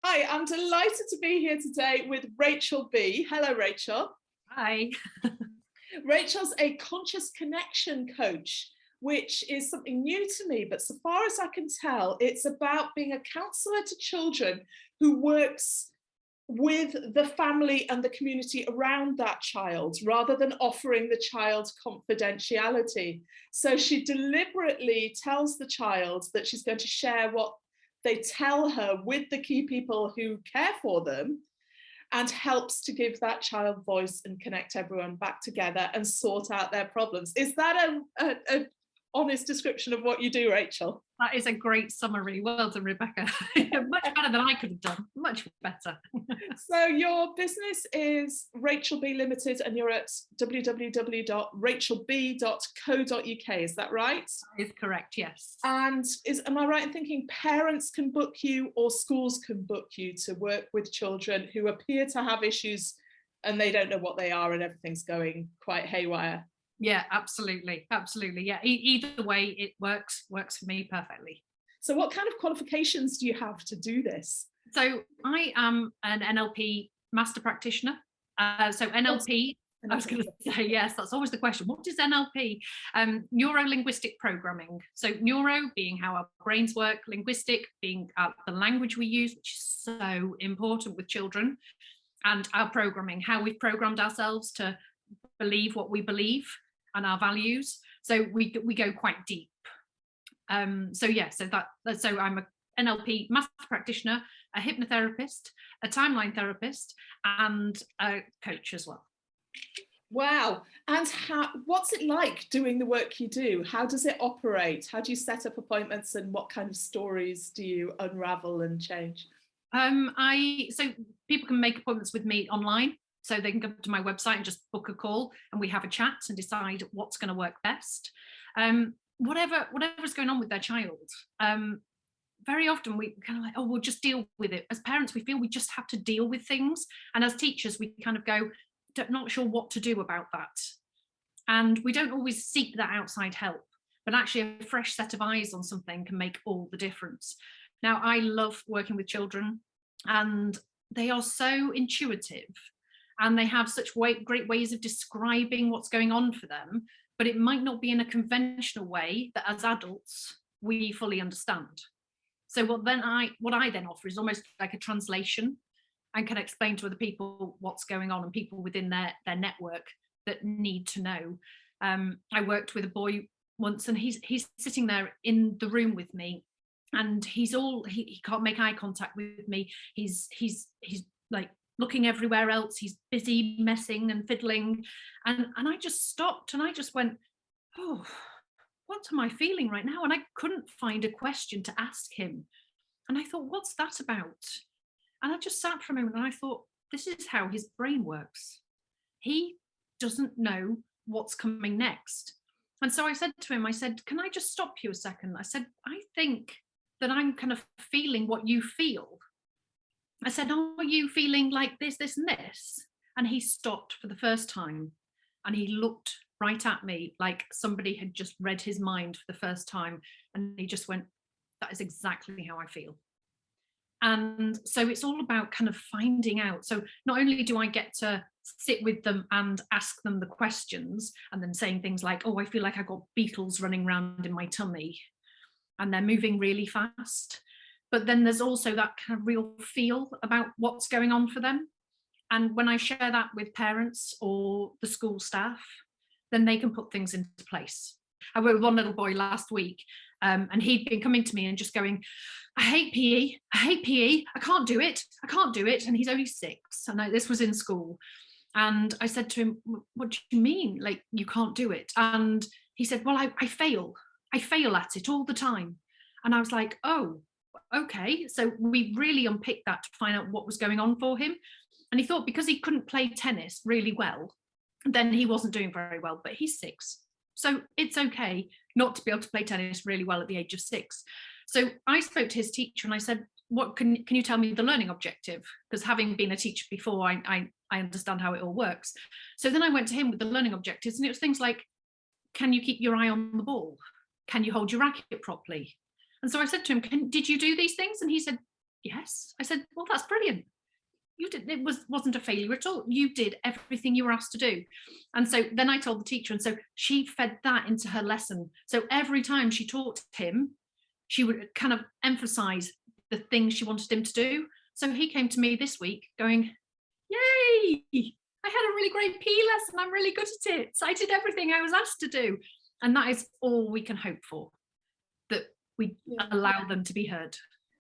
Hi, I'm delighted to be here today with Rachel B. Hello, Rachel. Hi. Rachel's a conscious connection coach, which is something new to me, but so far as I can tell, it's about being a counsellor to children who works with the family and the community around that child rather than offering the child confidentiality. So she deliberately tells the child that she's going to share what they tell her with the key people who care for them, and helps to give that child voice and connect everyone back together and sort out their problems. Is that a honest description of what you do, Rachel? That is a great summary. Well done, Rebecca. Much better than I could have done. Much better. So your business is Rachel B Limited, and you're at www.rachelb.co.uk. Is that right? That is correct, yes. And am I right in thinking parents can book you or schools can book you to work with children who appear to have issues and they don't know what they are and everything's going quite haywire? Yeah, absolutely. Absolutely. Yeah. Either way, it works for me perfectly. So what kind of qualifications do you have to do this? So I am an NLP master practitioner. So NLP, I was going to say, yes, that's always the question. What is NLP? Neuro-linguistic programming. So neuro being how our brains work, linguistic being the language we use, which is so important with children, and our programming, how we've programmed ourselves to believe what we believe and our values. So we go quite deep. So I'm a NLP master practitioner, a hypnotherapist, a timeline therapist, and a coach as well. Wow. And what's it like doing the work you do? How does it operate? How do you set up appointments, and what kind of stories do you unravel and change? So people can make appointments with me online. So they can go to my website and just book a call, and we have a chat and decide what's going to work best. Whatever's going on with their child. Very often we kind of like, oh, we'll just deal with it. As parents, we feel we just have to deal with things. And as teachers, we kind of go, not sure what to do about that. And we don't always seek that outside help, but actually a fresh set of eyes on something can make all the difference. Now, I love working with children, and they are so intuitive, and they have such great ways of describing what's going on for them, but it might not be in a conventional way that as adults we fully understand. So what I then offer is almost like a translation, and can explain to other people what's going on, and people within their network that need to know. I worked with a boy once, and he's sitting there in the room with me, and he can't make eye contact with me. He's like looking everywhere else. He's busy messing and fiddling, and I just stopped and I just went, oh, what am I feeling right now? And I couldn't find a question to ask him, and I thought, what's that about? And I just sat for a moment and I thought, this is how his brain works. He doesn't know what's coming next. And so I said to him, I said, can I just stop you a second? I said, I think that I'm kind of feeling what you feel. I said, oh, are you feeling like this, this, and this? And he stopped for the first time, and he looked right at me like somebody had just read his mind for the first time. And he just went, that is exactly how I feel. And so it's all about kind of finding out. So not only do I get to sit with them and ask them the questions, and then saying things like, oh, I feel like I've got beetles running around in my tummy and they're moving really fast. But then there's also that kind of real feel about what's going on for them. And when I share that with parents or the school staff, then they can put things into place. I worked with one little boy last week, and he'd been coming to me and just going, I hate PE, I hate PE, I can't do it, I can't do it. And he's only 6, and this was in school. And I said to him, what do you mean, like you can't do it? And he said, well, I fail at it all the time. And I was like, oh, okay. So we really unpicked that to find out what was going on for him. And he thought because he couldn't play tennis really well, then he wasn't doing very well, but he's 6. So it's okay not to be able to play tennis really well at the age of 6. So I spoke to his teacher and I said, what can you tell me the learning objective? Because having been a teacher before, I understand how it all works. So then I went to him with the learning objectives, and it was things like, can you keep your eye on the ball? Can you hold your racket properly? And so I said to him, did you do these things? And he said, yes. I said, well, that's brilliant. You did, it wasn't a failure at all. You did everything you were asked to do. And so then I told the teacher, and so she fed that into her lesson. So every time she taught him, she would kind of emphasize the things she wanted him to do. So he came to me this week going, yay, I had a really great PE lesson. I'm really good at it. So I did everything I was asked to do. And that is all we can hope for, that we allow them to be heard.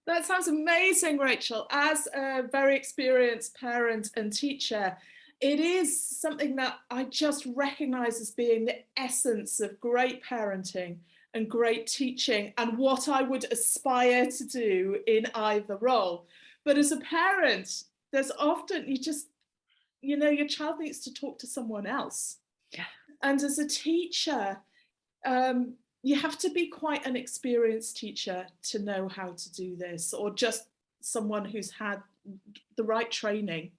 That sounds amazing, Rachel. As a very experienced parent and teacher, it is something that I just recognize as being the essence of great parenting and great teaching, and what I would aspire to do in either role. But as a parent, there's often, your child needs to talk to someone else. Yeah. And as a teacher, you have to be quite an experienced teacher to know how to do this, or just someone who's had the right training.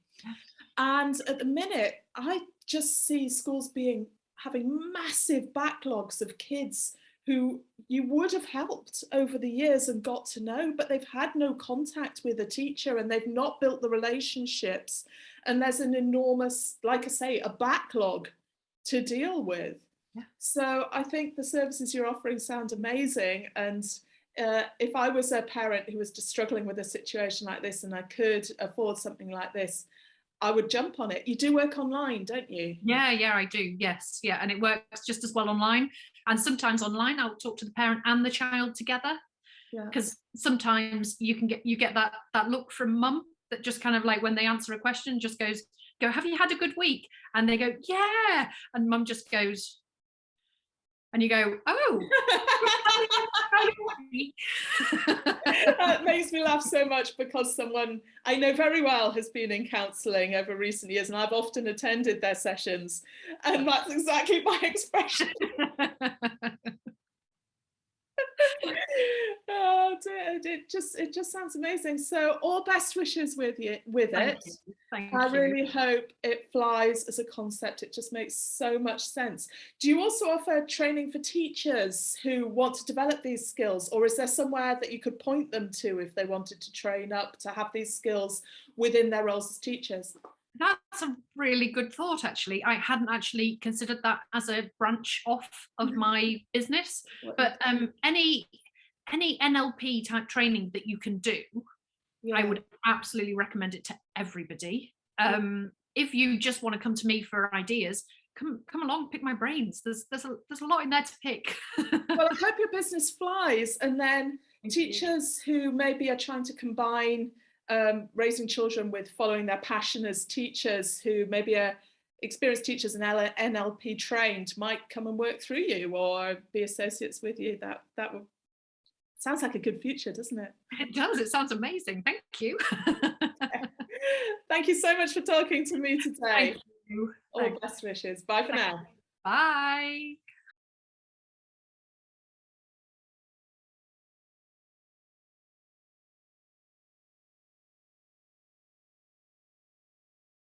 And at the minute, I just see schools having massive backlogs of kids who you would have helped over the years and got to know, but they've had no contact with a teacher and they've not built the relationships. And there's an enormous, like I say, a backlog to deal with. Yeah. So I think the services you're offering sound amazing. And if I was a parent who was just struggling with a situation like this and I could afford something like this, I would jump on it. You do work online, don't you? Yeah, I do. Yes. Yeah. And it works just as well online. And sometimes online, I'll talk to the parent and the child together. Because sometimes you get that look from mum that just kind of like, when they answer a question, just go, have you had a good week? And they go, yeah. And mum just goes, and you go, oh. That makes me laugh so much, because someone I know very well has been in counselling over recent years, and I've often attended their sessions, and that's exactly my expression. Oh dear, it just sounds amazing. So all best wishes with it. Thank I you. really hope it flies as a concept. It just makes so much sense. Do you also offer training for teachers who want to develop these skills, or is there somewhere that you could point them to if they wanted to train up to have these skills within their roles as teachers? That's a really good thought, actually. I hadn't actually considered that as a branch off of my business. But any NLP type training that you can do, I would absolutely recommend it to everybody. If you just want to come to me for ideas, come along, pick my brains. There's a lot in there to pick. Well, I hope your business flies, and then teachers who maybe are trying to combine raising children with following their passion as teachers, who maybe are experienced teachers and NLP trained, might come and work through you or be associates with you. That would sounds like a good future, doesn't it? It does. It sounds amazing. Thank you. Thank you so much for talking to me today. Thank you. All best wishes. Bye for now. Bye.